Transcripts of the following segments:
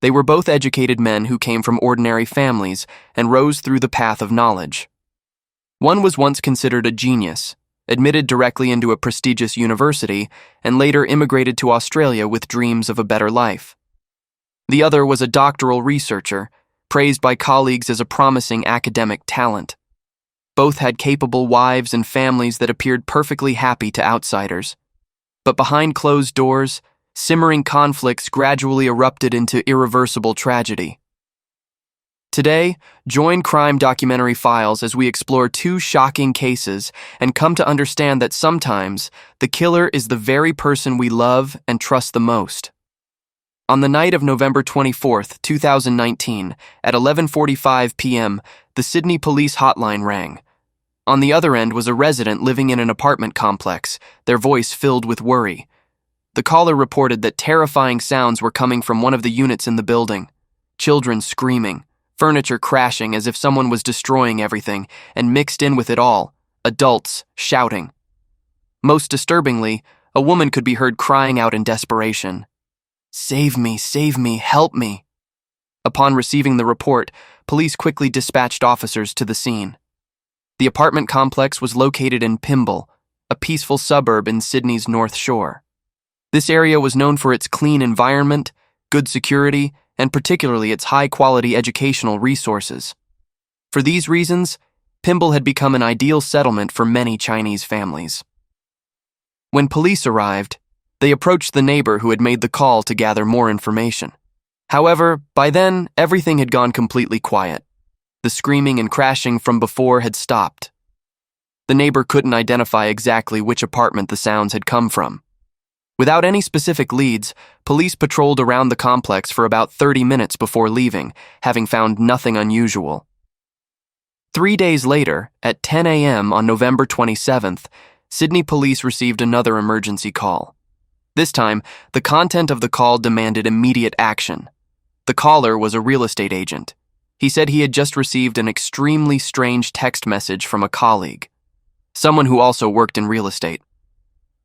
They were both educated men who came from ordinary families and rose through the path of knowledge. One was once considered a genius, admitted directly into a prestigious university, and later immigrated to Australia with dreams of a better life. The other was a doctoral researcher, praised by colleagues as a promising academic talent. Both had capable wives and families that appeared perfectly happy to outsiders. But behind closed doors, simmering conflicts gradually erupted into irreversible tragedy. Today, join Crime Documentary Files as we explore two shocking cases and come to understand that sometimes the killer is the very person we love and trust the most. On the night of November 24, 2019, at 11:45 p.m., the Sydney police hotline rang. On the other end was a resident living in an apartment complex, their voice filled with worry. The caller reported that terrifying sounds were coming from one of the units in the building. Children screaming, furniture crashing as if someone was destroying everything, and mixed in with it all, adults shouting. Most disturbingly, a woman could be heard crying out in desperation. Save me, help me." Upon receiving the report, police quickly dispatched officers to the scene. The apartment complex was located in Pymble, a peaceful suburb in Sydney's North Shore. This area was known for its clean environment, good security, and particularly its high-quality educational resources. For these reasons, Pymble had become an ideal settlement for many Chinese families. When police arrived, they approached the neighbor who had made the call to gather more information. However, by then, everything had gone completely quiet. The screaming and crashing from before had stopped. The neighbor couldn't identify exactly which apartment the sounds had come from. Without any specific leads, police patrolled around the complex for about 30 minutes before leaving, having found nothing unusual. 3 days later, at 10 a.m. on November 27th, Sydney police received another emergency call. This time, the content of the call demanded immediate action. The caller was a real estate agent. He said he had just received an extremely strange text message from a colleague, someone who also worked in real estate.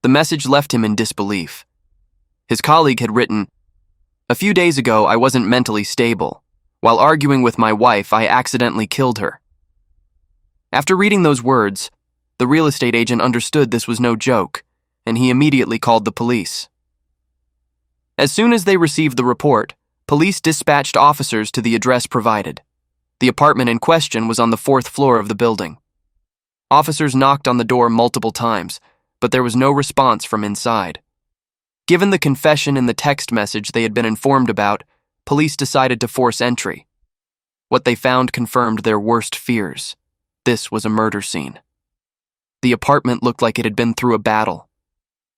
The message left him in disbelief. His colleague had written, "A few days ago, I wasn't mentally stable. While arguing with my wife, I accidentally killed her." After reading those words, the real estate agent understood this was no joke, and he immediately called the police. As soon as they received the report, police dispatched officers to the address provided. The apartment in question was on the 4th floor of the building. Officers knocked on the door multiple times, but there was no response from inside. Given the confession in the text message they had been informed about, police decided to force entry. What they found confirmed their worst fears. This was a murder scene. The apartment looked like it had been through a battle.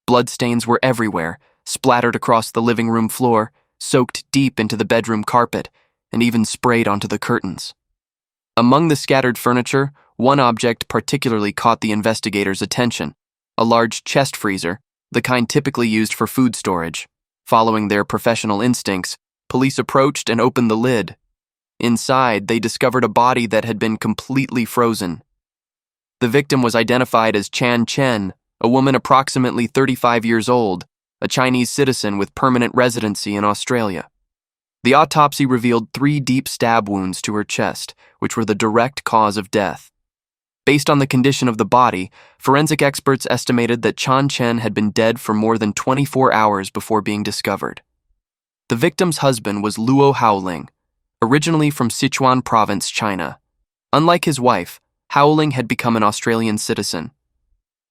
Bloodstains were everywhere, splattered across the living room floor, soaked deep into the bedroom carpet, and even sprayed onto the curtains. Among the scattered furniture, one object particularly caught the investigators' attention: a large chest freezer, the kind typically used for food storage. Following their professional instincts, police approached and opened the lid. Inside, they discovered a body that had been completely frozen. The victim was identified as Chan Chen, a woman approximately 35 years old, a Chinese citizen with permanent residency in Australia. The autopsy revealed 3 deep stab wounds to her chest, which were the direct cause of death. Based on the condition of the body, forensic experts estimated that Chan Chen had been dead for more than 24 hours before being discovered. The victim's husband was Luo Haoling, originally from Sichuan Province, China. Unlike his wife, Haoling had become an Australian citizen.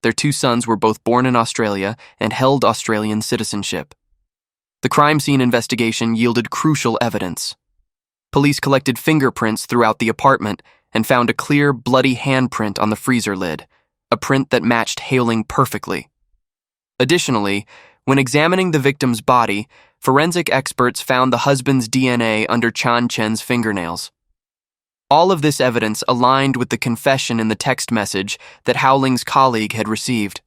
Their 2 sons were both born in Australia and held Australian citizenship. The crime scene investigation yielded crucial evidence. Police collected fingerprints throughout the apartment and found a clear, bloody handprint on the freezer lid, a print that matched Haoling perfectly. Additionally, when examining the victim's body, forensic experts found the husband's DNA under Chan Chen's fingernails. All of this evidence aligned with the confession in the text message that Haoling's colleague had received.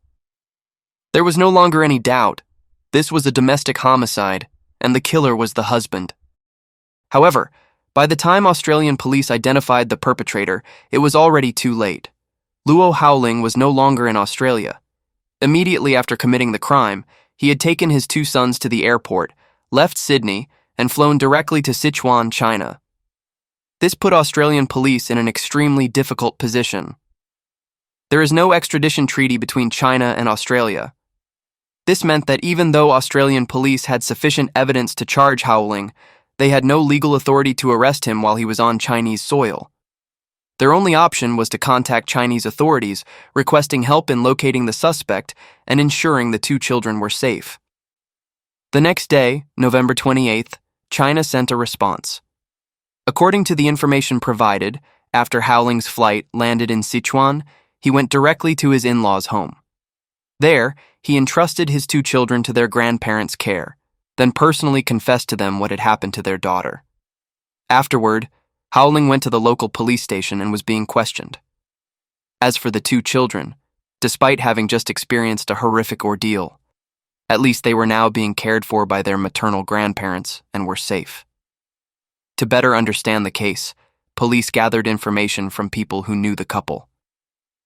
There was no longer any doubt. This was a domestic homicide, and the killer was the husband. However, by the time Australian police identified the perpetrator, it was already too late. Luo Haoling was no longer in Australia. Immediately after committing the crime, he had taken his 2 sons to the airport, left Sydney, and flown directly to Sichuan, China. This put Australian police in an extremely difficult position. There is no extradition treaty between China and Australia. This meant that even though Australian police had sufficient evidence to charge Howling, they had no legal authority to arrest him while he was on Chinese soil. Their only option was to contact Chinese authorities, requesting help in locating the suspect and ensuring the two children were safe. The next day, November 28th, China sent a response. According to the information provided, after Howling's flight landed in Sichuan, he went directly to his in-laws' home. There, he entrusted his two children to their grandparents' care, then personally confessed to them what had happened to their daughter. Afterward, Howling went to the local police station and was being questioned. As for the two children, despite having just experienced a horrific ordeal, at least they were now being cared for by their maternal grandparents and were safe. To better understand the case, police gathered information from people who knew the couple.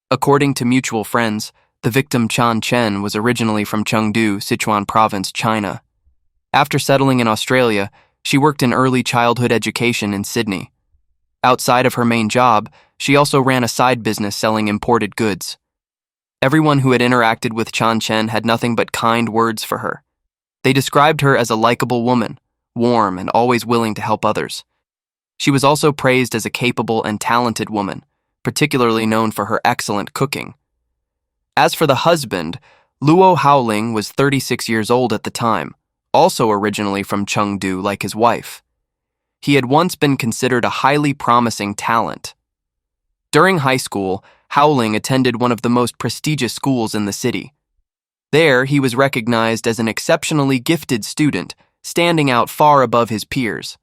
According to mutual friends, the victim Chan Chen was originally from Chengdu, Sichuan Province, China. After settling in Australia, she worked in early childhood education in Sydney. Outside of her main job, she also ran a side business selling imported goods. Everyone who had interacted with Chan Chen had nothing but kind words for her. They described her as a likable woman, warm and always willing to help others. She was also praised as a capable and talented woman, particularly known for her excellent cooking. As for the husband, Luo Howling was 36 years old at the time, also originally from Chengdu like his wife. He had once been considered a highly promising talent. During high school, Howling attended one of the most prestigious schools in the city. There, he was recognized as an exceptionally gifted student, standing out far above his peers.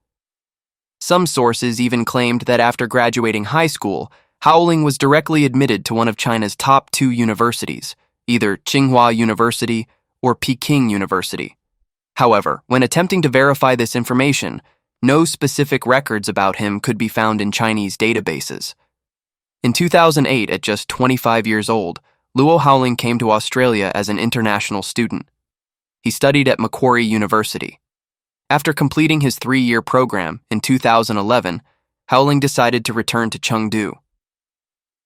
Some sources even claimed that after graduating high school, Howling was directly admitted to one of China's top two universities, either Tsinghua University or Peking University. However, when attempting to verify this information, no specific records about him could be found in Chinese databases. In 2008, at just 25 years old, Luo Howling came to Australia as an international student. He studied at Macquarie University. After completing his 3-year program in 2011, Howling decided to return to Chengdu.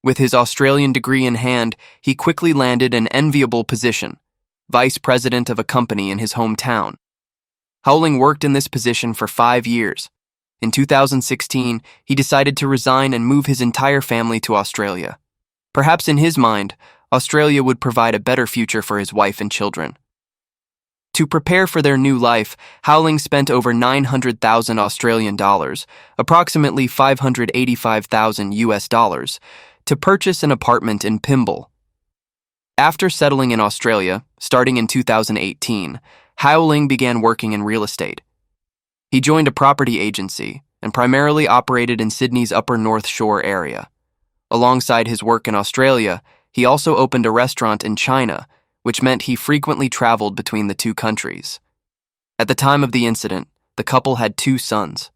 With his Australian degree in hand, he quickly landed an enviable position, vice president of a company in his hometown. Howling worked in this position for 5 years. In 2016, he decided to resign and move his entire family to Australia. Perhaps in his mind, Australia would provide a better future for his wife and children. To prepare for their new life, Howling spent over 900,000 Australian dollars, approximately 585,000 US dollars, to purchase an apartment in Pymble. After settling in Australia, starting in 2018, Howling began working in real estate. He joined a property agency and primarily operated in Sydney's Upper North Shore area. Alongside his work in Australia, he also opened a restaurant in China, which meant he frequently traveled between the two countries. At the time of the incident, the couple had 2 sons.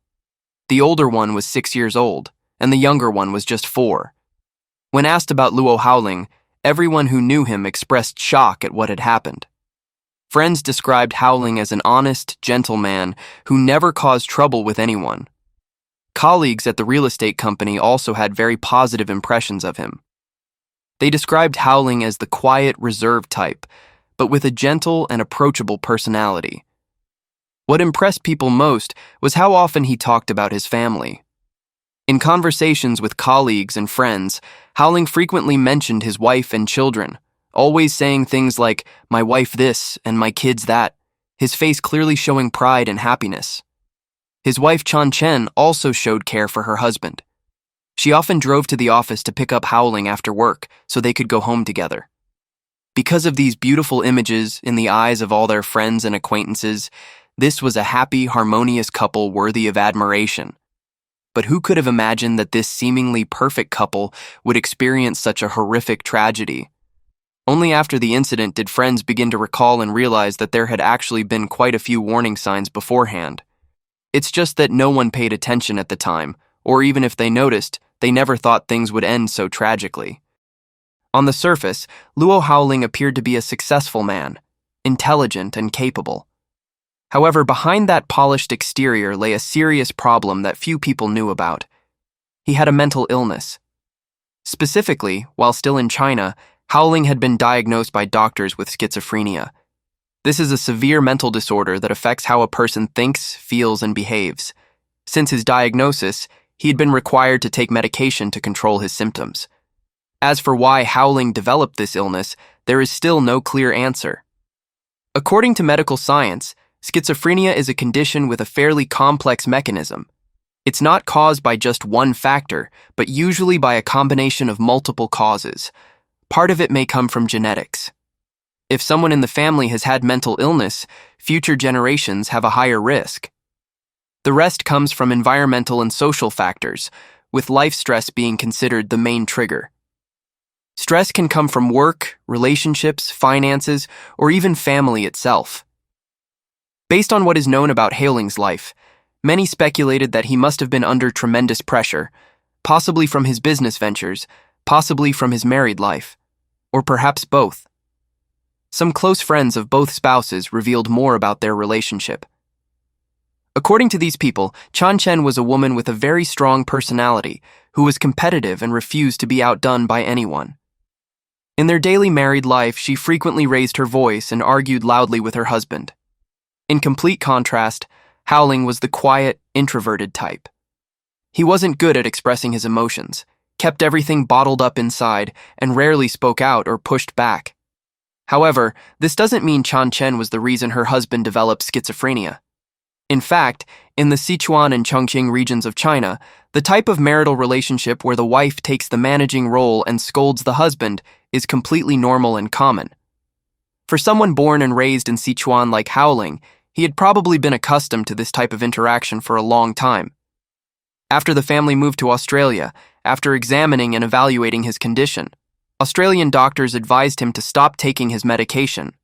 The older one was 6 years old, and the younger one was just 4. When asked about Luo Howling, everyone who knew him expressed shock at what had happened. Friends described Howling as an honest, gentle man who never caused trouble with anyone. Colleagues at the real estate company also had very positive impressions of him. They described Howling as the quiet, reserved type, but with a gentle and approachable personality. What impressed people most was how often he talked about his family. In conversations with colleagues and friends, Howling frequently mentioned his wife and children, always saying things like, "My wife this," and "my kids that," his face clearly showing pride and happiness. His wife Chan Chen also showed care for her husband. She often drove to the office to pick up Howling after work so they could go home together. Because of these beautiful images in the eyes of all their friends and acquaintances, this was a happy, harmonious couple worthy of admiration. But who could have imagined that this seemingly perfect couple would experience such a horrific tragedy? Only after the incident did friends begin to recall and realize that there had actually been quite a few warning signs beforehand. It's just that no one paid attention at the time, or even if they noticed, they never thought things would end so tragically. On the surface, Luo Howling appeared to be a successful man, intelligent and capable. However, behind that polished exterior lay a serious problem that few people knew about. He had a mental illness. Specifically, while still in China, Howling had been diagnosed by doctors with schizophrenia. This is a severe mental disorder that affects how a person thinks, feels, and behaves. Since his diagnosis, he had been required to take medication to control his symptoms. As for why Howling developed this illness, there is still no clear answer. According to medical science, schizophrenia is a condition with a fairly complex mechanism. It's not caused by just one factor, but usually by a combination of multiple causes. Part of it may come from genetics. If someone in the family has had mental illness, future generations have a higher risk. The rest comes from environmental and social factors, with life stress being considered the main trigger. Stress can come from work, relationships, finances, or even family itself. Based on what is known about Howling's life, many speculated that he must have been under tremendous pressure, possibly from his business ventures, possibly from his married life, or perhaps both. Some close friends of both spouses revealed more about their relationship. According to these people, Chan Chen was a woman with a very strong personality who was competitive and refused to be outdone by anyone. In their daily married life, she frequently raised her voice and argued loudly with her husband. In complete contrast, Howling was the quiet, introverted type. He wasn't good at expressing his emotions, kept everything bottled up inside, and rarely spoke out or pushed back. However, this doesn't mean Chan Chen was the reason her husband developed schizophrenia. In fact, in the Sichuan and Chongqing regions of China, the type of marital relationship where the wife takes the managing role and scolds the husband is completely normal and common. For someone born and raised in Sichuan like Howling, he had probably been accustomed to this type of interaction for a long time. After the family moved to Australia, after examining and evaluating his condition, Australian doctors advised him to stop taking his medication.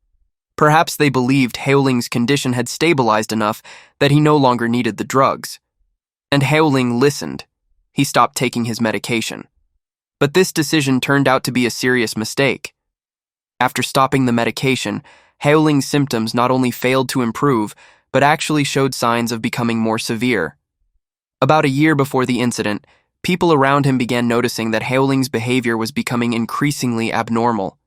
Perhaps they believed Howling's condition had stabilized enough that he no longer needed the drugs. And Howling listened. He stopped taking his medication. But this decision turned out to be a serious mistake. After stopping the medication, Howling's symptoms not only failed to improve, but actually showed signs of becoming more severe. About a year before the incident, people around him began noticing that Howling's behavior was becoming increasingly abnormal.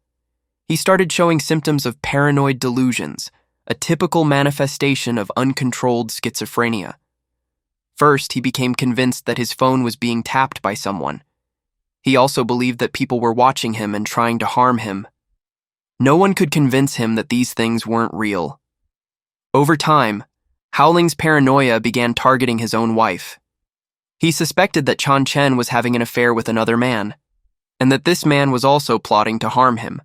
He started showing symptoms of paranoid delusions, a typical manifestation of uncontrolled schizophrenia. First, he became convinced that his phone was being tapped by someone. He also believed that people were watching him and trying to harm him. No one could convince him that these things weren't real. Over time, Howling's paranoia began targeting his own wife. He suspected that Chan Chen was having an affair with another man, and that this man was also plotting to harm him.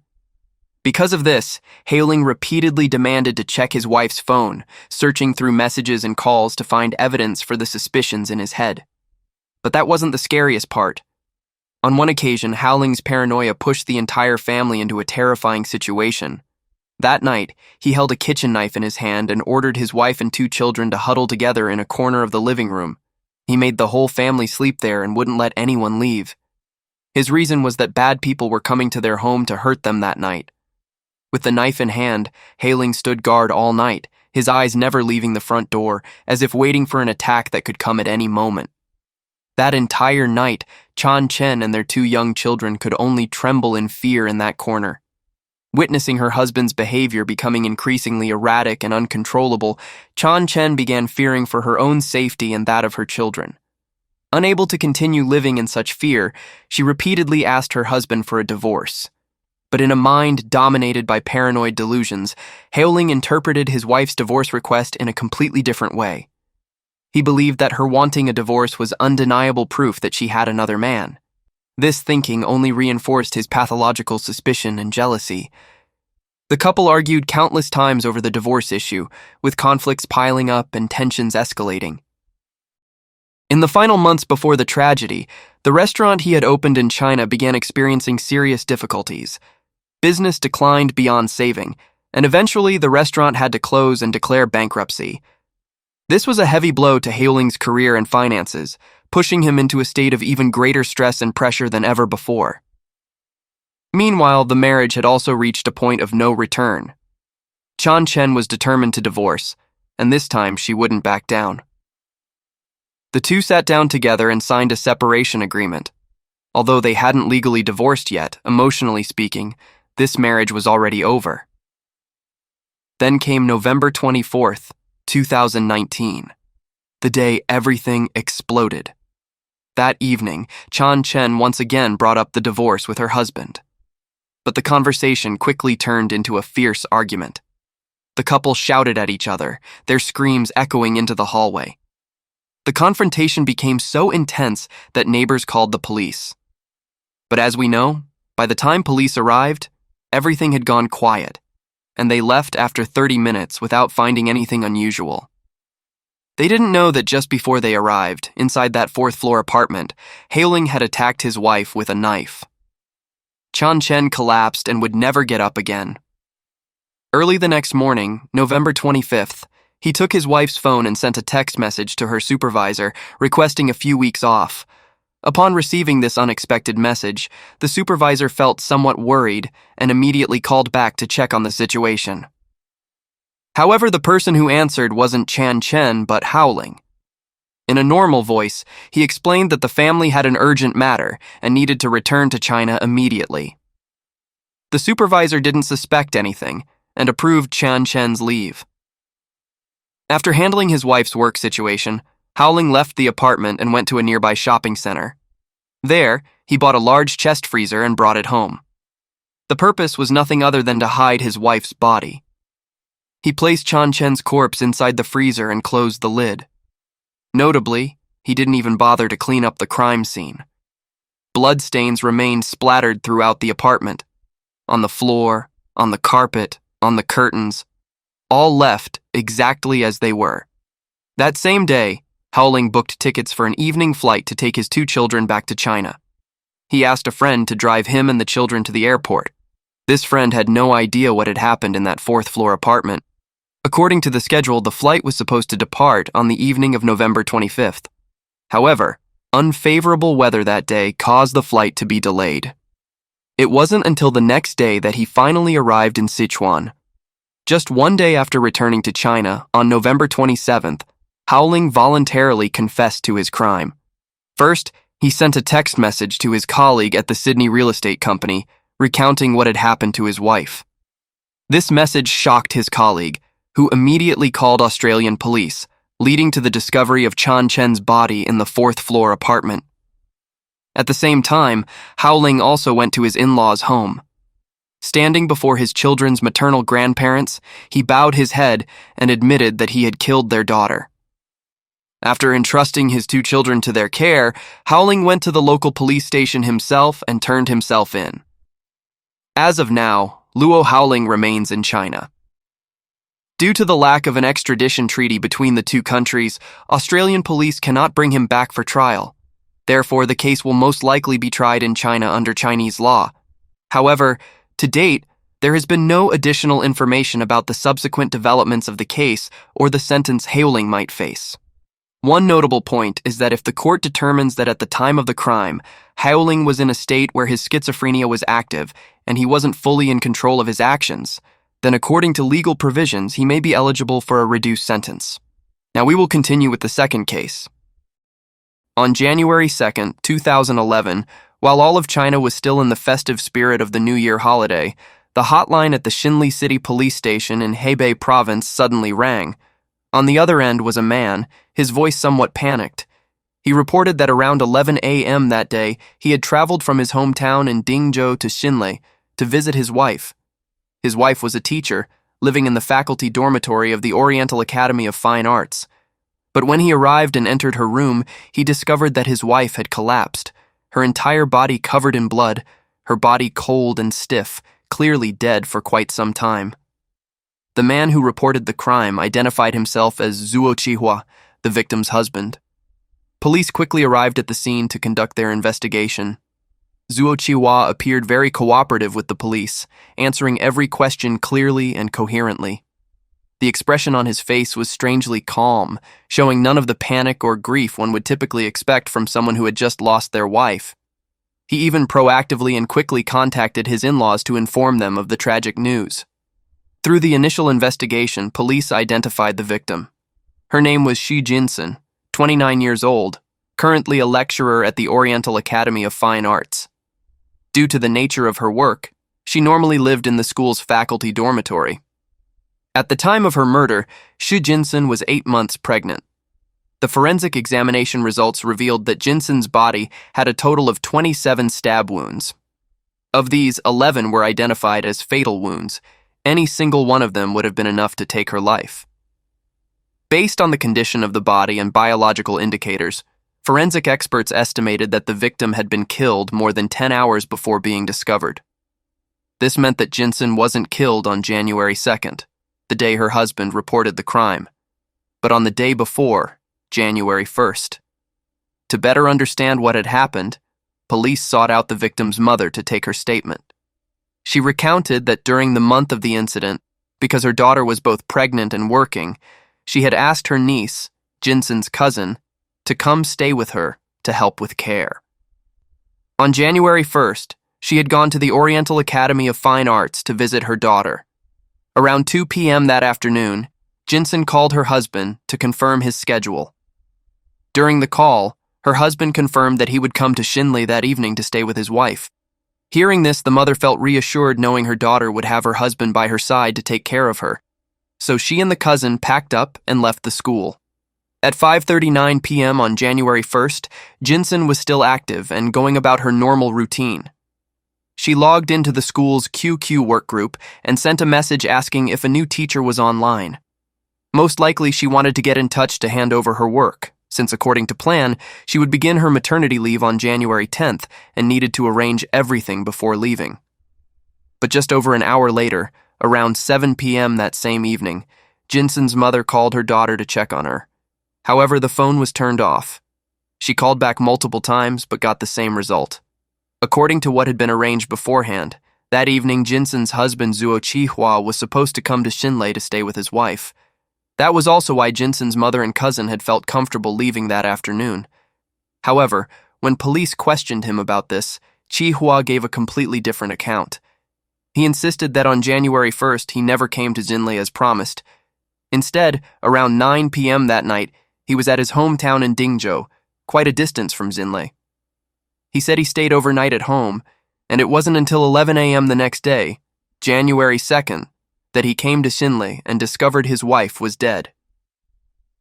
Because of this, Howling repeatedly demanded to check his wife's phone, searching through messages and calls to find evidence for the suspicions in his head. But that wasn't the scariest part. On one occasion, Howling's paranoia pushed the entire family into a terrifying situation. That night, he held a kitchen knife in his hand and ordered his wife and 2 children to huddle together in a corner of the living room. He made the whole family sleep there and wouldn't let anyone leave. His reason was that bad people were coming to their home to hurt them that night. With the knife in hand, Howling stood guard all night, his eyes never leaving the front door, as if waiting for an attack that could come at any moment. That entire night, Chan Chen and their 2 young children could only tremble in fear in that corner. Witnessing her husband's behavior becoming increasingly erratic and uncontrollable, Chan Chen began fearing for her own safety and that of her children. Unable to continue living in such fear, she repeatedly asked her husband for a divorce. But in a mind dominated by paranoid delusions, Howling interpreted his wife's divorce request in a completely different way. He believed that her wanting a divorce was undeniable proof that she had another man. This thinking only reinforced his pathological suspicion and jealousy. The couple argued countless times over the divorce issue, with conflicts piling up and tensions escalating. In the final months before the tragedy, the restaurant he had opened in China began experiencing serious difficulties. Business declined beyond saving, and eventually the restaurant had to close and declare bankruptcy. This was a heavy blow to Howling's career and finances, pushing him into a state of even greater stress and pressure than ever before. Meanwhile, the marriage had also reached a point of no return. Chan Chen was determined to divorce, and this time she wouldn't back down. The two sat down together and signed a separation agreement. Although they hadn't legally divorced yet, emotionally speaking, this marriage was already over. Then came November 24th, 2019, the day everything exploded. That evening, Chan Chen once again brought up the divorce with her husband. But the conversation quickly turned into a fierce argument. The couple shouted at each other, their screams echoing into the hallway. The confrontation became so intense that neighbors called the police. But as we know, by the time police arrived, everything had gone quiet, and they left after 30 minutes without finding anything unusual. They didn't know that just before they arrived, inside that fourth-floor apartment, Hailing had attacked his wife with a knife. Chan Chen collapsed and would never get up again. Early the next morning, November 25th, he took his wife's phone and sent a text message to her supervisor requesting a few weeks off. Upon receiving this unexpected message, the supervisor felt somewhat worried and immediately called back to check on the situation. However, the person who answered wasn't Chan Chen but Howling. In a normal voice, he explained that the family had an urgent matter and needed to return to China immediately. The supervisor didn't suspect anything and approved Chan Chen's leave. After handling his wife's work situation, Howling left the apartment and went to a nearby shopping center. There, he bought a large chest freezer and brought it home. The purpose was nothing other than to hide his wife's body. He placed Chan Chen's corpse inside the freezer and closed the lid. Notably, he didn't even bother to clean up the crime scene. Bloodstains remained splattered throughout the apartment, on the floor, on the carpet, on the curtains, all left exactly as they were. That same day, Howling booked tickets for an evening flight to take his two children back to China. He asked a friend to drive him and the children to the airport. This friend had no idea what had happened in that fourth-floor apartment. According to the schedule, the flight was supposed to depart on the evening of November 25th. However, unfavorable weather that day caused the flight to be delayed. It wasn't until the next day that he finally arrived in Sichuan. Just one day after returning to China, on November 27th, Howling voluntarily confessed to his crime. First, he sent a text message to his colleague at the Sydney real estate company, recounting what had happened to his wife. This message shocked his colleague, who immediately called Australian police, leading to the discovery of Chan Chen's body in the fourth-floor apartment. At the same time, Howling also went to his in-laws' home. Standing before his children's maternal grandparents, he bowed his head and admitted that he had killed their daughter. After entrusting his two children to their care, Howling went to the local police station himself and turned himself in. As of now, Luo Howling remains in China. Due to the lack of an extradition treaty between the two countries, Australian police cannot bring him back for trial. Therefore, the case will most likely be tried in China under Chinese law. However, to date, there has been no additional information about the subsequent developments of the case or the sentence Howling might face. One notable point is that if the court determines that at the time of the crime, Howling was in a state where his schizophrenia was active and he wasn't fully in control of his actions, then according to legal provisions, he may be eligible for a reduced sentence. Now we will continue with the second case. On January 2nd, 2011, while all of China was still in the festive spirit of the New Year holiday, the hotline at the Xinli City police station in Hebei province suddenly rang. On the other end was a man, his voice somewhat panicked. He reported that around 11 a.m. that day, he had traveled from his hometown in Dingzhou to Xinli to visit his wife. His wife was a teacher, living in the faculty dormitory of the Oriental Academy of Fine Arts. But when he arrived and entered her room, he discovered that his wife had collapsed, her entire body covered in blood, her body cold and stiff, clearly dead for quite some time. The man who reported the crime identified himself as Zhuo Qihua, the victim's husband. Police quickly arrived at the scene to conduct their investigation. Zhuo Qihua appeared very cooperative with the police, answering every question clearly and coherently. The expression on his face was strangely calm, showing none of the panic or grief one would typically expect from someone who had just lost their wife. He even proactively and quickly contacted his in-laws to inform them of the tragic news. Through the initial investigation, police identified the victim. Her name was Shi Jinsen, 29 years old, currently a lecturer at the Oriental Academy of Fine Arts. Due to the nature of her work, she normally lived in the school's faculty dormitory. At the time of her murder, Shi Jinsen was 8 months pregnant. The forensic examination results revealed that Jinsen's body had a total of 27 stab wounds. Of these, 11 were identified as fatal wounds. Any single one of them would have been enough to take her life. Based on the condition of the body and biological indicators, forensic experts estimated that the victim had been killed more than 10 hours before being discovered. This meant that Jinsen wasn't killed on January 2nd, the day her husband reported the crime, but on the day before, January 1st. To better understand what had happened, police sought out the victim's mother to take her statement. She recounted that during the month of the incident, because her daughter was both pregnant and working, she had asked her niece, Jinsen's cousin, to come stay with her to help with care. On January 1st, she had gone to the Oriental Academy of Fine Arts to visit her daughter. Around 2 p.m. that afternoon, Jinsen called her husband to confirm his schedule. During the call, her husband confirmed that he would come to Shinle that evening to stay with his wife. Hearing this, the mother felt reassured knowing her daughter would have her husband by her side to take care of her. So she and the cousin packed up and left the school. At 5:39 p.m. on January 1st, Jinsen was still active and going about her normal routine. She logged into the school's QQ work group and sent a message asking if a new teacher was online. Most likely she wanted to get in touch to hand over her work, since according to plan, she would begin her maternity leave on January 10th and needed to arrange everything before leaving. But just over an hour later, around 7 p.m. that same evening, Jinsen's mother called her daughter to check on her. However, the phone was turned off. She called back multiple times but got the same result. According to what had been arranged beforehand, that evening Jinsen's husband Zuo Chihua was supposed to come to Shinle to stay with his wife. That was also why Jinsen's mother and cousin had felt comfortable leaving that afternoon. However, when police questioned him about this, Chihua gave a completely different account. He insisted that on January 1st he never came to Shinle as promised. Instead, around 9 p.m. that night, he was at his hometown in Dingzhou, quite a distance from Shinle. He said he stayed overnight at home, and it wasn't until 11 a.m. the next day, January 2nd, that he came to Shinle and discovered his wife was dead.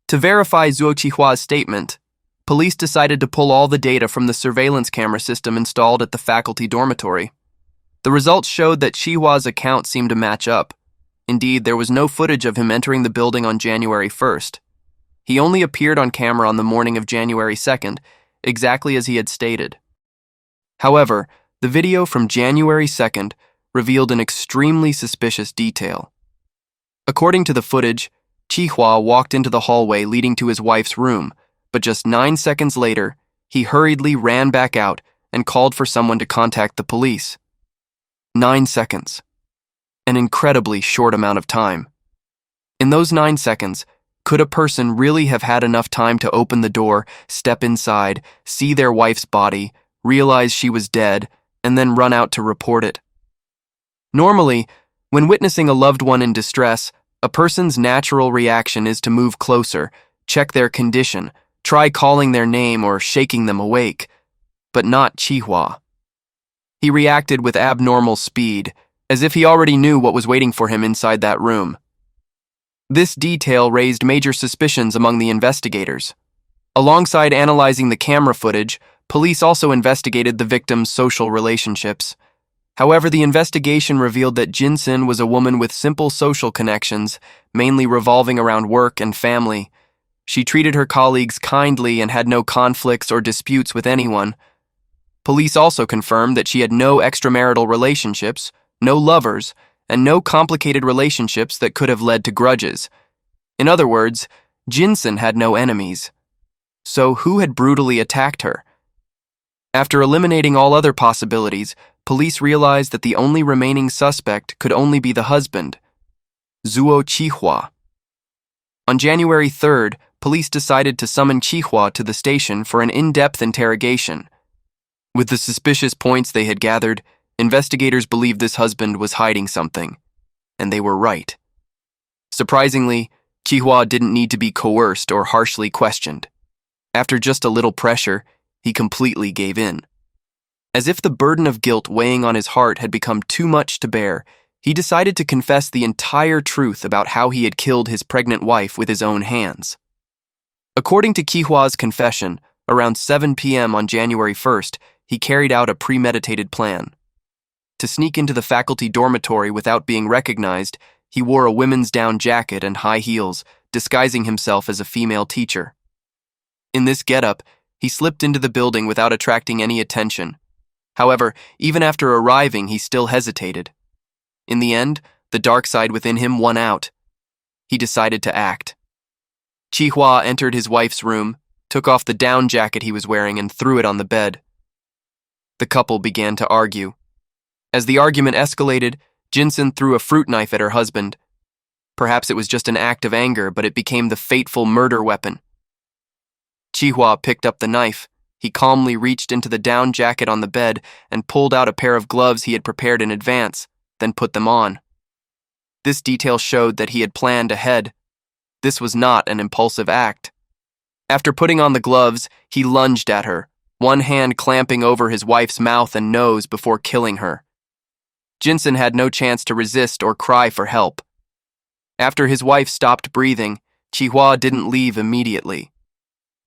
To verify Zuo Chihua's statement, police decided to pull all the data from the surveillance camera system installed at the faculty dormitory. The results showed that Chihua's account seemed to match up. Indeed, there was no footage of him entering the building on January 1st. He only appeared on camera on the morning of January 2nd, exactly as he had stated. However, the video from January 2nd revealed an extremely suspicious detail. According to the footage, Chihua walked into the hallway leading to his wife's room, but just 9 seconds later, he hurriedly ran back out and called for someone to contact the police. 9 seconds. An incredibly short amount of time. In those 9 seconds, could a person really have had enough time to open the door, step inside, see their wife's body, realize she was dead, and then run out to report it? Normally, when witnessing a loved one in distress, a person's natural reaction is to move closer, check their condition, try calling their name or shaking them awake. But not Chihua. He reacted with abnormal speed, as if he already knew what was waiting for him inside that room. This detail raised major suspicions among the investigators. Alongside analyzing the camera footage, police also investigated the victim's social relationships. However, the investigation revealed that Jinsen was a woman with simple social connections, mainly revolving around work and family. She treated her colleagues kindly and had no conflicts or disputes with anyone. Police also confirmed that she had no extramarital relationships, no lovers, and no complicated relationships that could have led to grudges. In other words, Jinsen had no enemies. So who had brutally attacked her? After eliminating all other possibilities, police realized that the only remaining suspect could only be the husband, Zuo Chihua. On January 3rd, police decided to summon Chihua to the station for an in-depth interrogation. With the suspicious points they had gathered, investigators believed this husband was hiding something. and they were right. Surprisingly, Chihua didn't need to be coerced or harshly questioned. After just a little pressure, he completely gave in. As if the burden of guilt weighing on his heart had become too much to bear, he decided to confess the entire truth about how he had killed his pregnant wife with his own hands. According to Chihua's confession, around 7 p.m. on January 1st, he carried out a premeditated plan. To sneak into the faculty dormitory without being recognized, he wore a women's down jacket and high heels, disguising himself as a female teacher. In this getup, he slipped into the building without attracting any attention. However, even after arriving, he still hesitated. In the end, the dark side within him won out. He decided to act. Chihua entered his wife's room, took off the down jacket he was wearing, and threw it on the bed. The couple began to argue. As the argument escalated, Jinsun threw a fruit knife at her husband. Perhaps it was just an act of anger, but it became the fateful murder weapon. Chihua picked up the knife. He calmly reached into the down jacket on the bed and pulled out a pair of gloves he had prepared in advance, then put them on. This detail showed that he had planned ahead. This was not an impulsive act. After putting on the gloves, he lunged at her, one hand clamping over his wife's mouth and nose before killing her. Jinsun had no chance to resist or cry for help. After his wife stopped breathing, Chihua didn't leave immediately.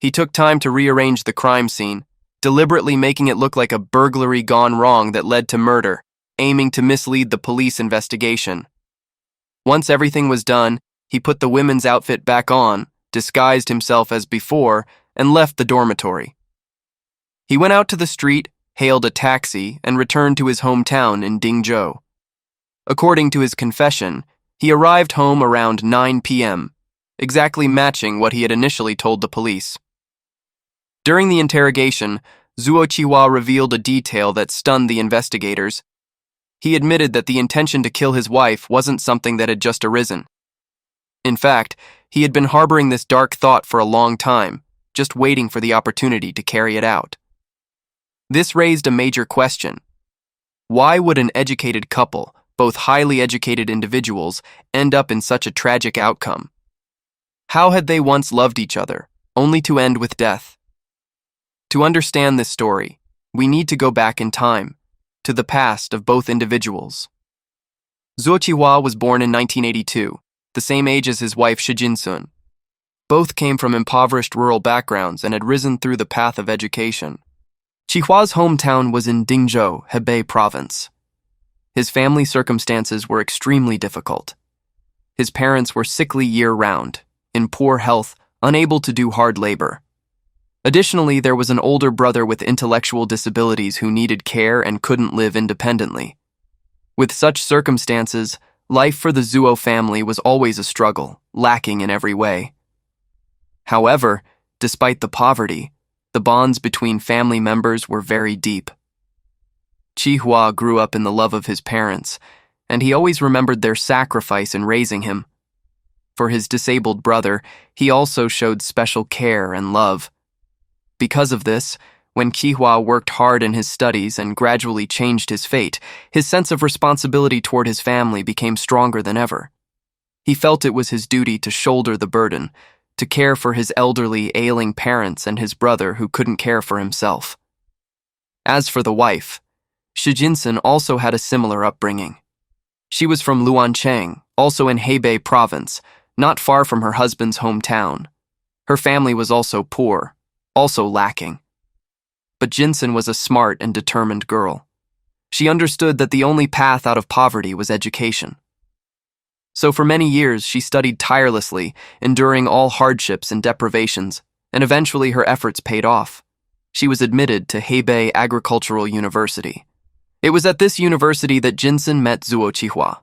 He took time to rearrange the crime scene, deliberately making it look like a burglary gone wrong that led to murder, aiming to mislead the police investigation. Once everything was done, he put the women's outfit back on, disguised himself as before, and left the dormitory. He went out to the street, hailed a taxi, and returned to his hometown in Dingzhou. According to his confession, he arrived home around 9 p.m., exactly matching what he had initially told the police. During the interrogation, Zuo Chihua revealed a detail that stunned the investigators. He admitted that the intention to kill his wife wasn't something that had just arisen. In fact, he had been harboring this dark thought for a long time, just waiting for the opportunity to carry it out. This raised a major question. Why would an educated couple, both highly educated individuals, end up in such a tragic outcome? How had they once loved each other, only to end with death? To understand this story, we need to go back in time, to the past of both individuals. Zuo Chihua was born in 1982, the same age as his wife Jinsun. Both came from impoverished rural backgrounds and had risen through the path of education. Chihua's hometown was in Dingzhou, Hebei province. His family circumstances were extremely difficult. His parents were sickly year-round, in poor health, unable to do hard labor. Additionally, there was an older brother with intellectual disabilities who needed care and couldn't live independently. With such circumstances, life for the Zuo family was always a struggle, lacking in every way. However, despite the poverty, the bonds between family members were very deep. Chihua grew up in the love of his parents, and he always remembered their sacrifice in raising him. For his disabled brother, he also showed special care and love. Because of this, when Chihua worked hard in his studies and gradually changed his fate, his sense of responsibility toward his family became stronger than ever. He felt it was his duty to shoulder the burden, to care for his elderly, ailing parents and his brother who couldn't care for himself. As for the wife, Jinsun also had a similar upbringing. She was from Luancheng, also in Hebei province, not far from her husband's hometown. Her family was also poor, also lacking. But Jinsun was a smart and determined girl. She understood that the only path out of poverty was education. So for many years, she studied tirelessly, enduring all hardships and deprivations, and eventually her efforts paid off. She was admitted to Hebei Agricultural University. It was at this university that Jinsun met Zuo Chihua.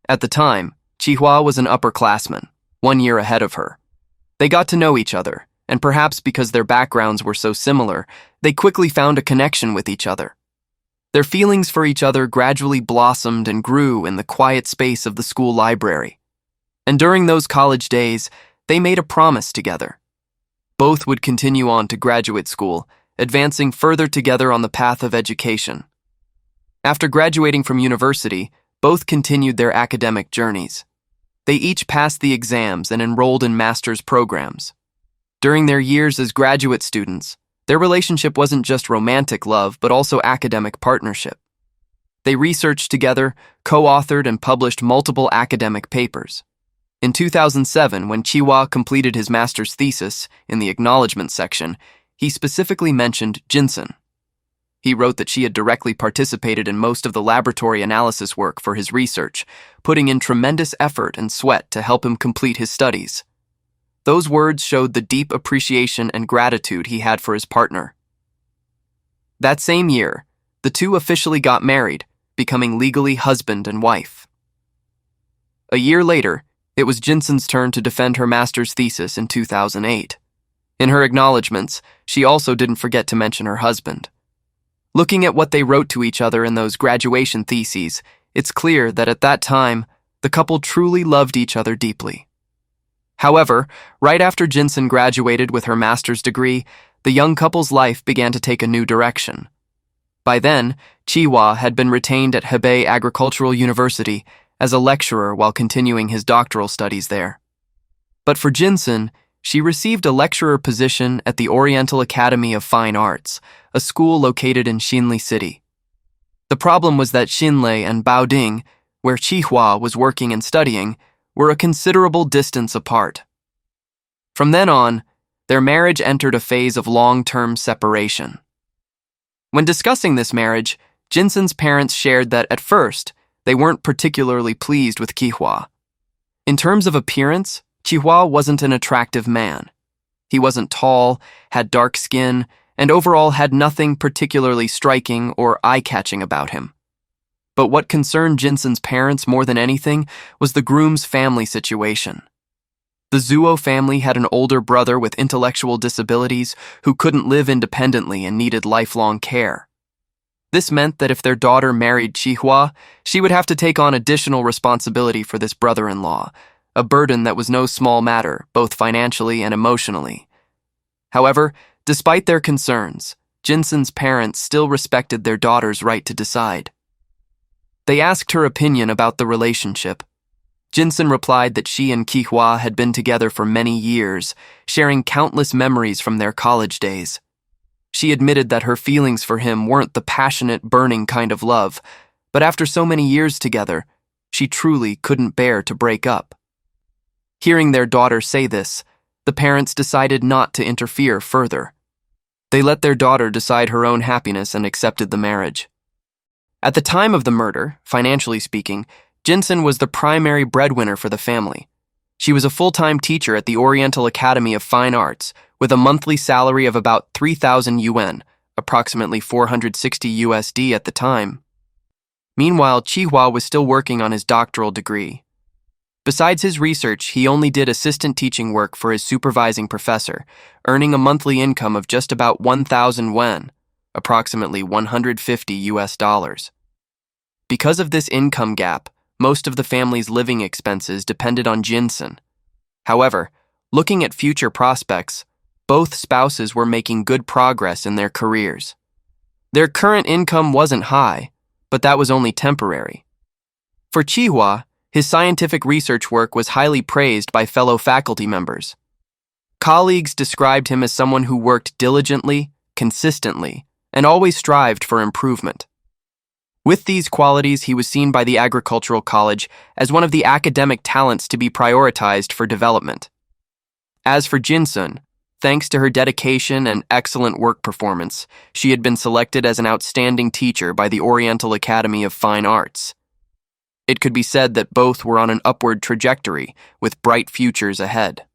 At the time, Chihua was an upperclassman, 1 year ahead of her. They got to know each other, and perhaps because their backgrounds were so similar, they quickly found a connection with each other. Their feelings for each other gradually blossomed and grew in the quiet space of the school library. And during those college days, they made a promise together. Both would continue on to graduate school, advancing further together on the path of education. After graduating from university, both continued their academic journeys. They each passed the exams and enrolled in master's programs. During their years as graduate students, their relationship wasn't just romantic love, but also academic partnership. They researched together, co-authored, and published multiple academic papers. In 2007, when Chiwa completed his master's thesis, in the acknowledgement section, he specifically mentioned Jinsun. He wrote that she had directly participated in most of the laboratory analysis work for his research, putting in tremendous effort and sweat to help him complete his studies. Those words showed the deep appreciation and gratitude he had for his partner. That same year, the two officially got married, becoming legally husband and wife. A year later, it was Jinsun's turn to defend her master's thesis in 2008. In her acknowledgments, she also didn't forget to mention her husband. Looking at what they wrote to each other in those graduation theses, it's clear that at that time, the couple truly loved each other deeply. However, right after Jinsun graduated with her master's degree, the young couple's life began to take a new direction. By then, Chiwa had been retained at Hebei Agricultural University as a lecturer while continuing his doctoral studies there. But for Jinsun, she received a lecturer position at the Oriental Academy of Fine Arts, a school located in Xinli City. The problem was that Xinli and Baoding, where Chihua was working and studying, were a considerable distance apart. From then on, their marriage entered a phase of long-term separation. When discussing this marriage, Jinsun's parents shared that at first, they weren't particularly pleased with Chihua. In terms of appearance, Chihua wasn't an attractive man. He wasn't tall, had dark skin, and overall had nothing particularly striking or eye-catching about him. But what concerned Jinsun's parents more than anything was the groom's family situation. The Zuo family had an older brother with intellectual disabilities who couldn't live independently and needed lifelong care. This meant that if their daughter married Chihua, she would have to take on additional responsibility for this brother-in-law, a burden that was no small matter, both financially and emotionally. However, despite their concerns, Jinsun's parents still respected their daughter's right to decide. They asked her opinion about the relationship. Jinsun replied that she and Chihua had been together for many years, sharing countless memories from their college days. She admitted that her feelings for him weren't the passionate, burning kind of love, but after so many years together, she truly couldn't bear to break up. Hearing their daughter say this, the parents decided not to interfere further. They let their daughter decide her own happiness and accepted the marriage. At the time of the murder, financially speaking, Jinsun was the primary breadwinner for the family. She was a full-time teacher at the Oriental Academy of Fine Arts with a monthly salary of about 3,000 yuan, approximately 460 USD at the time. Meanwhile, Chihua was still working on his doctoral degree. Besides his research, he only did assistant teaching work for his supervising professor, earning a monthly income of just about 1,000 yuan, approximately 150 US dollars. Because of this income gap, most of the family's living expenses depended on Jinsun. However, looking at future prospects, both spouses were making good progress in their careers. Their current income wasn't high, but that was only temporary. For Chihua, his scientific research work was highly praised by fellow faculty members. Colleagues described him as someone who worked diligently, consistently, and always strived for improvement. With these qualities, he was seen by the Agricultural College as one of the academic talents to be prioritized for development. As for Jinsun, thanks to her dedication and excellent work performance, she had been selected as an outstanding teacher by the Oriental Academy of Fine Arts. It could be said that both were on an upward trajectory, with bright futures ahead.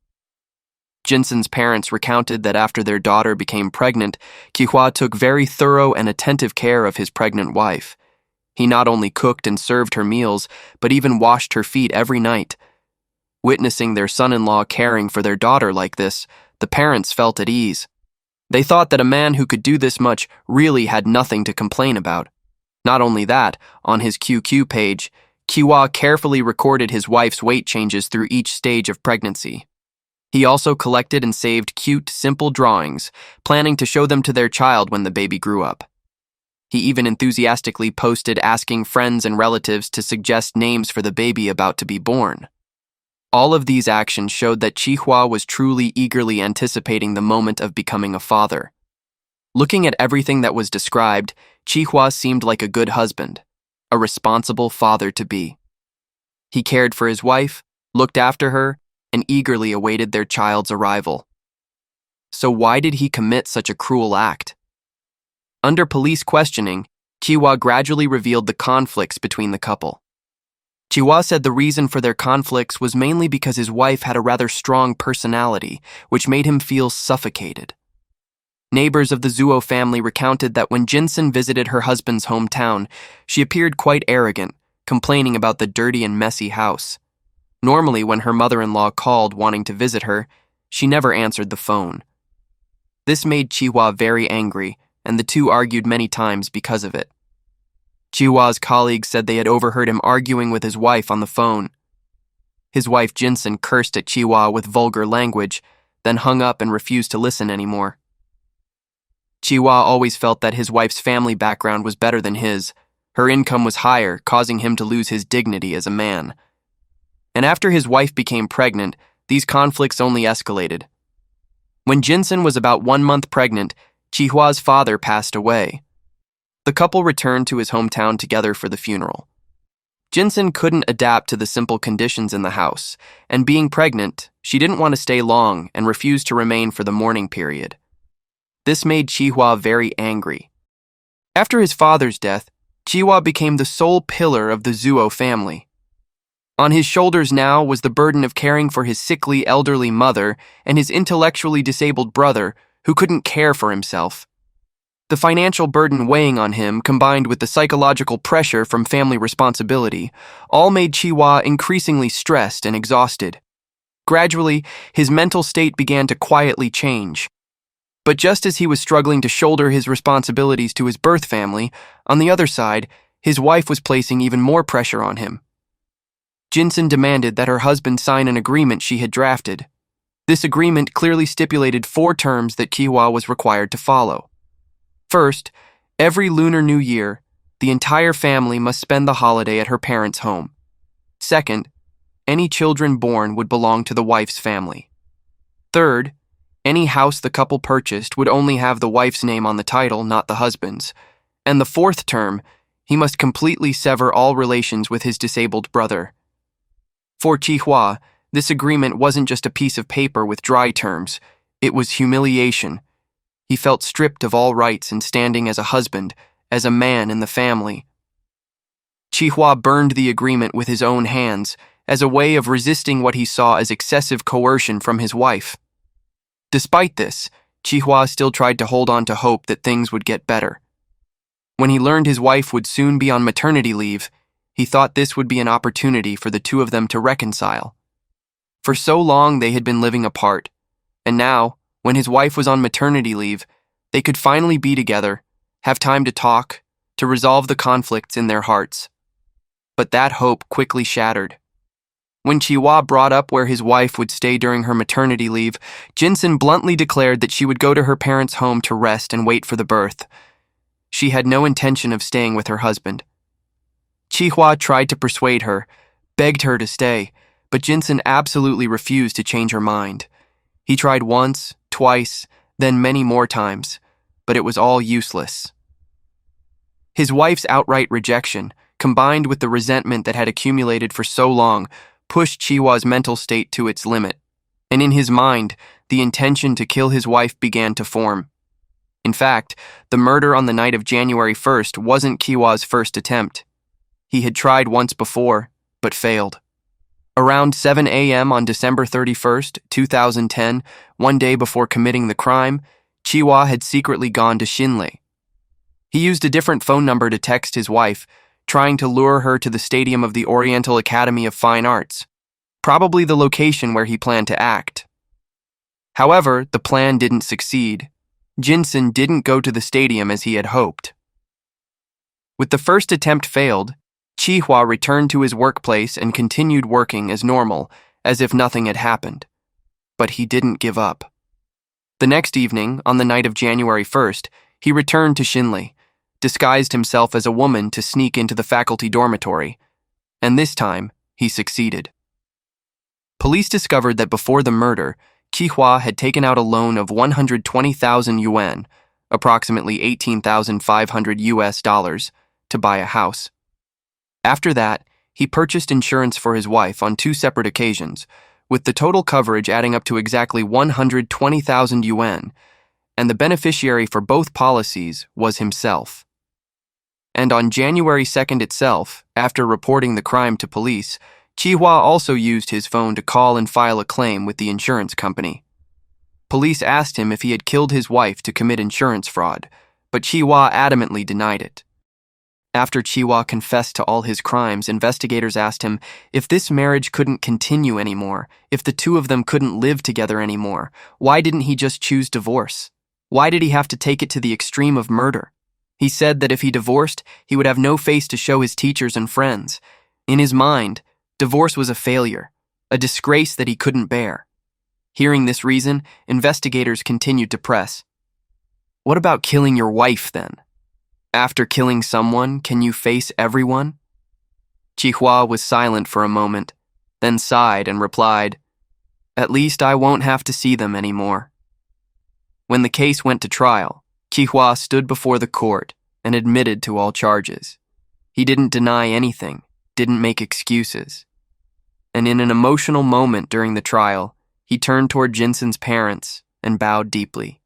Jinsun's parents recounted that after their daughter became pregnant, Chihua took very thorough and attentive care of his pregnant wife. He not only cooked and served her meals, but even washed her feet every night. Witnessing their son-in-law caring for their daughter like this, the parents felt at ease. They thought that a man who could do this much really had nothing to complain about. Not only that, on his QQ page, Chihua carefully recorded his wife's weight changes through each stage of pregnancy. He also collected and saved cute, simple drawings, planning to show them to their child when the baby grew up. He even enthusiastically posted asking friends and relatives to suggest names for the baby about to be born. All of these actions showed that Chihua was truly eagerly anticipating the moment of becoming a father. Looking at everything that was described, Chihua seemed like a good husband, a responsible father-to-be. He cared for his wife, looked after her, and eagerly awaited their child's arrival. So why did he commit such a cruel act? Under police questioning, Chihua gradually revealed the conflicts between the couple. Chihua said the reason for their conflicts was mainly because his wife had a rather strong personality, which made him feel suffocated. Neighbors of the Zuo family recounted that when Jinsen visited her husband's hometown, she appeared quite arrogant, complaining about the dirty and messy house. Normally, when her mother-in-law called wanting to visit her, she never answered the phone. This made Chihua very angry, and the two argued many times because of it. Chihuahua's colleagues said they had overheard him arguing with his wife on the phone. His wife Jinsen cursed at Chihuahua with vulgar language, then hung up and refused to listen anymore. Chihuahua always felt that his wife's family background was better than his. Her income was higher, causing him to lose his dignity as a man. And after his wife became pregnant, these conflicts only escalated. When Jinsen was about 1 month pregnant, Chihuahua's father passed away. The couple returned to his hometown together for the funeral. Jinsen couldn't adapt to the simple conditions in the house, and being pregnant, she didn't want to stay long and refused to remain for the mourning period. This made Chihua very angry. After his father's death, Chihua became the sole pillar of the Zuo family. On his shoulders now was the burden of caring for his sickly elderly mother and his intellectually disabled brother, who couldn't care for himself. The financial burden weighing on him, combined with the psychological pressure from family responsibility, all made Chihua increasingly stressed and exhausted. Gradually, his mental state began to quietly change. But just as he was struggling to shoulder his responsibilities to his birth family, on the other side, his wife was placing even more pressure on him. Jinsen demanded that her husband sign an agreement she had drafted. This agreement clearly stipulated 4 terms that Chihua was required to follow. First, every Lunar New Year, the entire family must spend the holiday at her parents' home. Second, any children born would belong to the wife's family. Third, any house the couple purchased would only have the wife's name on the title, not the husband's. And the 4th term, he must completely sever all relations with his disabled brother. For Chihua, this agreement wasn't just a piece of paper with dry terms, it was humiliation. He felt stripped of all rights in standing as a husband, as a man in the family. Chihua burned the agreement with his own hands, as a way of resisting what he saw as excessive coercion from his wife. Despite this, Chihua still tried to hold on to hope that things would get better. When he learned his wife would soon be on maternity leave, he thought this would be an opportunity for the two of them to reconcile. For so long they had been living apart, and now, when his wife was on maternity leave, they could finally be together, have time to talk, to resolve the conflicts in their hearts. But that hope quickly shattered. When Chihua brought up where his wife would stay during her maternity leave, Jinsen bluntly declared that she would go to her parents' home to rest and wait for the birth. She had no intention of staying with her husband. Chihua tried to persuade her, begged her to stay, but Jinsen absolutely refused to change her mind. He tried once, twice, then many more times, but it was all useless. His wife's outright rejection, combined with the resentment that had accumulated for so long, pushed Chihuahua's mental state to its limit, and in his mind, the intention to kill his wife began to form. In fact, the murder on the night of January 1st wasn't Chihuahua's first attempt. He had tried once before, but failed. Around 7 a.m. on December 31st, 2010, one day before committing the crime, Chihua had secretly gone to Xinlei. He used a different phone number to text his wife, trying to lure her to the stadium of the Oriental Academy of Fine Arts, probably the location where he planned to act. However, the plan didn't succeed. Jinsen didn't go to the stadium as he had hoped. With the first attempt failed, Chihua returned to his workplace and continued working as normal, as if nothing had happened. But he didn't give up. The next evening, on the night of January 1st, he returned to Xinlei. disguised himself as a woman to sneak into the faculty dormitory, and this time, he succeeded. Police discovered that before the murder, Qihua had taken out a loan of 120,000 yuan, approximately 18,500 US dollars, to buy a house. After that, he purchased insurance for his wife on 2 separate occasions, with the total coverage adding up to exactly 120,000 yuan, and the beneficiary for both policies was himself. And on January 2nd itself, after reporting the crime to police, Qihua also used his phone to call and file a claim with the insurance company. Police asked him if he had killed his wife to commit insurance fraud, but Qihua adamantly denied it. After Qihua confessed to all his crimes, investigators asked him if this marriage couldn't continue anymore, if the two of them couldn't live together anymore, why didn't he just choose divorce? Why did he have to take it to the extreme of murder? He said that if he divorced, he would have no face to show his teachers and friends. In his mind, divorce was a failure, a disgrace that he couldn't bear. Hearing this reason, investigators continued to press. What about killing your wife, then? After killing someone, can you face everyone? Qihua was silent for a moment, then sighed and replied, "At least I won't have to see them anymore." When the case went to trial, Qihua stood before the court and admitted to all charges. He didn't deny anything, didn't make excuses. And in an emotional moment during the trial, he turned toward Jinson's parents and bowed deeply.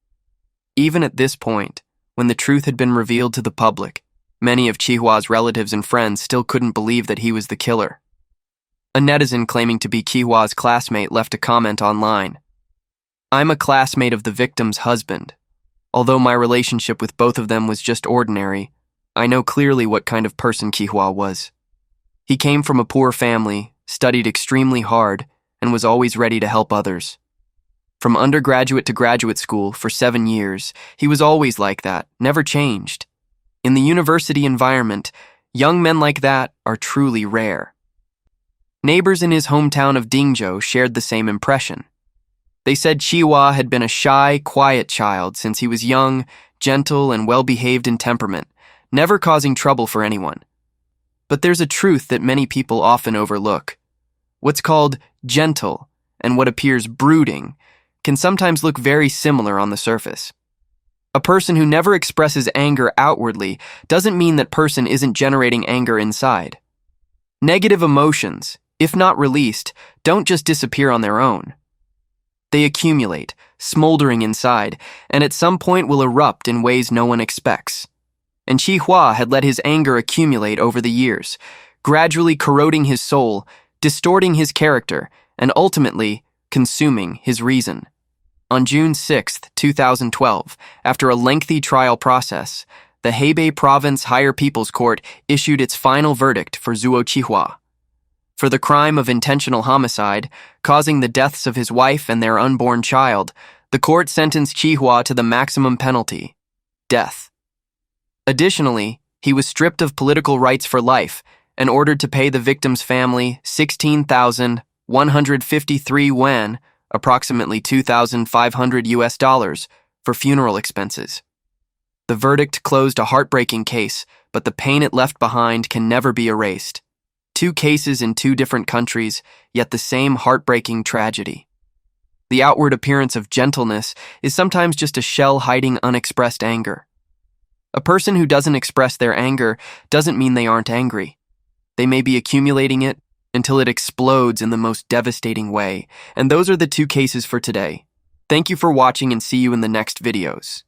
Even at this point, when the truth had been revealed to the public, many of Qihua's relatives and friends still couldn't believe that he was the killer. A netizen claiming to be Qihua's classmate left a comment online. "I'm a classmate of the victim's husband. Although my relationship with both of them was just ordinary, I know clearly what kind of person Qihua was. He came from a poor family, studied extremely hard, and was always ready to help others. From undergraduate to graduate school for 7 years, he was always like that, never changed. In the university environment, young men like that are truly rare." Neighbors in his hometown of Dingzhou shared the same impression. They said Qihua had been a shy, quiet child since he was young, gentle, and well-behaved in temperament, never causing trouble for anyone. But there's a truth that many people often overlook. What's called gentle and what appears brooding can sometimes look very similar on the surface. A person who never expresses anger outwardly doesn't mean that person isn't generating anger inside. Negative emotions, if not released, don't just disappear on their own. They accumulate, smoldering inside, and at some point will erupt in ways no one expects. And Qihua had let his anger accumulate over the years, gradually corroding his soul, distorting his character, and ultimately consuming his reason. On June 6, 2012, after a lengthy trial process, the Hebei Province Higher People's Court issued its final verdict for Zuo Qihua. For the crime of intentional homicide, causing the deaths of his wife and their unborn child, the court sentenced Qihua to the maximum penalty, death. Additionally, he was stripped of political rights for life and ordered to pay the victim's family 16,153 yuan, approximately 2,500 US dollars, for funeral expenses. The verdict closed a heartbreaking case, but the pain it left behind can never be erased. 2 cases in 2 different countries, yet the same heartbreaking tragedy. The outward appearance of gentleness is sometimes just a shell hiding unexpressed anger. A person who doesn't express their anger doesn't mean they aren't angry. They may be accumulating it until it explodes in the most devastating way, and those are the 2 cases for today. Thank you for watching and see you in the next videos.